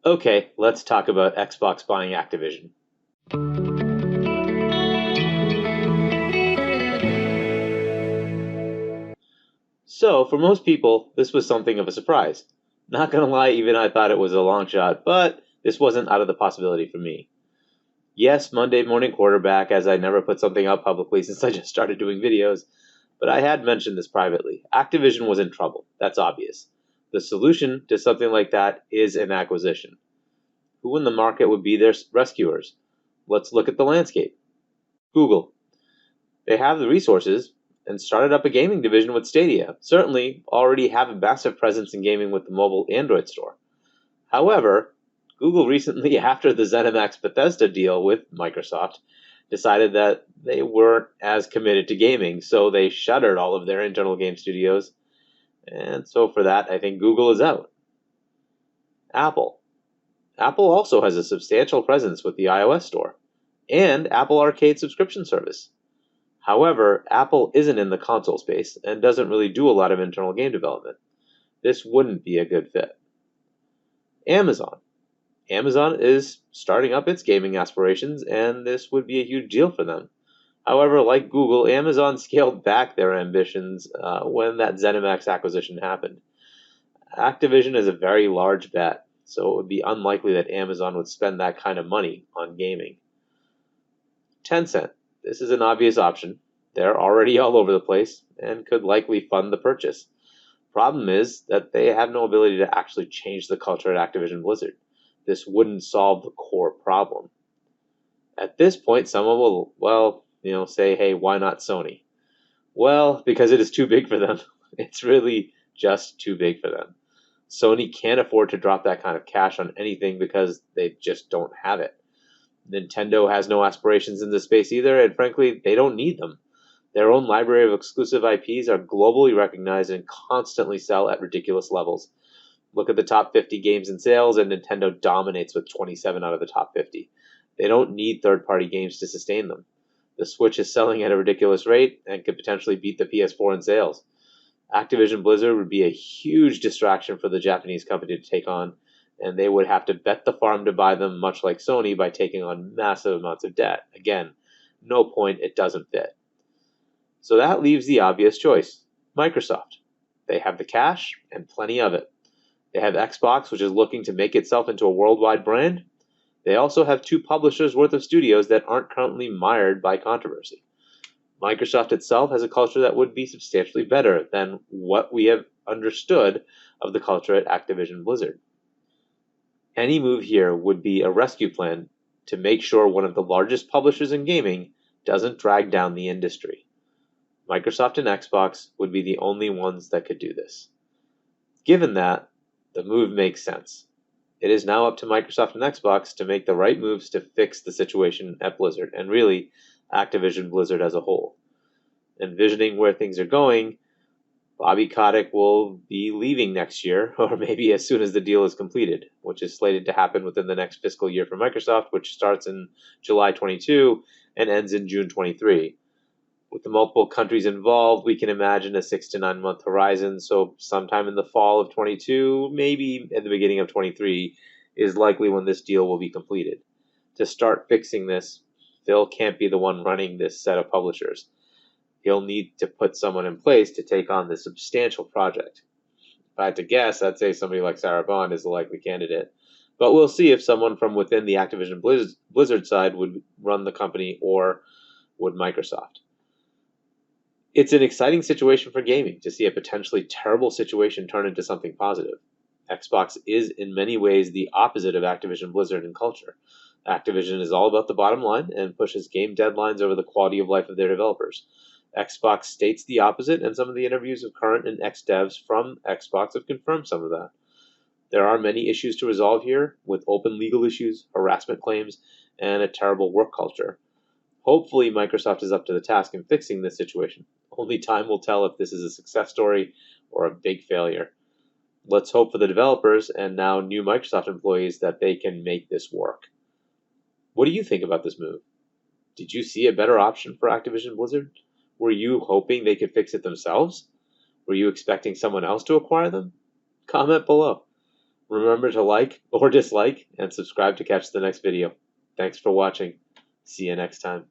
Okay, let's talk about Xbox buying Activision. So, for most people, this was something of a surprise. Not gonna lie, even I thought it was a long shot, but this wasn't out of the possibility for me. Yes, Monday morning quarterback, as I never put something out publicly since I just started doing videos, but I had mentioned this privately. Activision was in trouble. That's obvious. The solution to something like that is an acquisition. Who in the market would be their rescuers? Let's look at the landscape. Google. They have the resources and started up a gaming division with Stadia. Certainly already have a massive presence in gaming with the mobile Android store. However, Google recently, after the ZeniMax Bethesda deal with Microsoft, decided that they weren't as committed to gaming, so they shuttered all of their internal game studios. And so for that, I think Google is out. Apple. Apple also has a substantial presence with the iOS store and Apple Arcade subscription service. However, Apple isn't in the console space and doesn't really do a lot of internal game development. This wouldn't be a good fit. Amazon. Amazon is starting up its gaming aspirations, and this would be a huge deal for them. However, like Google, Amazon scaled back their ambitions when that ZeniMax acquisition happened. Activision is a very large bet, so it would be unlikely that Amazon would spend that kind of money on gaming. Tencent. This is an obvious option. They're already all over the place and could likely fund the purchase. Problem is that they have no ability to actually change the culture at Activision Blizzard. This wouldn't solve the core problem. At this point, someone will, say, hey, why not Sony? Well, because it is too big for them. It's really just too big for them. Sony can't afford to drop that kind of cash on anything because they just don't have it. Nintendo has no aspirations in this space either, and frankly, they don't need them. Their own library of exclusive IPs are globally recognized and constantly sell at ridiculous levels. Look at the top 50 games in sales, and Nintendo dominates with 27 out of the top 50. They don't need third-party games to sustain them. The Switch is selling at a ridiculous rate and could potentially beat the PS4 in sales. Activision Blizzard would be a huge distraction for the Japanese company to take on, and they would have to bet the farm to buy them, much like Sony, by taking on massive amounts of debt. Again, no point, it doesn't fit. So that leaves the obvious choice, Microsoft. They have the cash and plenty of it. They have Xbox, which is looking to make itself into a worldwide brand. They also have two publishers worth of studios that aren't currently mired by controversy. Microsoft itself has a culture that would be substantially better than what we have understood of the culture at Activision Blizzard. Any move here would be a rescue plan to make sure one of the largest publishers in gaming doesn't drag down the industry. Microsoft and Xbox would be the only ones that could do this. Given that, the move makes sense. It is now up to Microsoft and Xbox to make the right moves to fix the situation at Blizzard, and really, Activision Blizzard as a whole. Envisioning where things are going, Bobby Kotick will be leaving next year, or maybe as soon as the deal is completed, which is slated to happen within the next fiscal year for Microsoft, which starts in July 22 and ends in June 23. With the multiple countries involved, we can imagine a 6 to 9 month horizon, so sometime in the fall of 22, maybe at the beginning of 23, is likely when this deal will be completed. To start fixing this, Phil can't be the one running this set of publishers. He'll need to put someone in place to take on this substantial project. If I had to guess, I'd say somebody like Sarah Bond is the likely candidate. But we'll see if someone from within the Activision Blizzard side would run the company or would Microsoft. It's an exciting situation for gaming to see a potentially terrible situation turn into something positive. Xbox is in many ways the opposite of Activision Blizzard in culture. Activision is all about the bottom line and pushes game deadlines over the quality of life of their developers. Xbox states the opposite, and some of the interviews of current and ex-devs from Xbox have confirmed some of that. There are many issues to resolve here, with open legal issues, harassment claims, and a terrible work culture. Hopefully, Microsoft is up to the task in fixing this situation. Only time will tell if this is a success story or a big failure. Let's hope for the developers and now new Microsoft employees that they can make this work. What do you think about this move? Did you see a better option for Activision Blizzard? Were you hoping they could fix it themselves? Were you expecting someone else to acquire them? Comment below. Remember to like or dislike and subscribe to catch the next video. Thanks for watching. See you next time.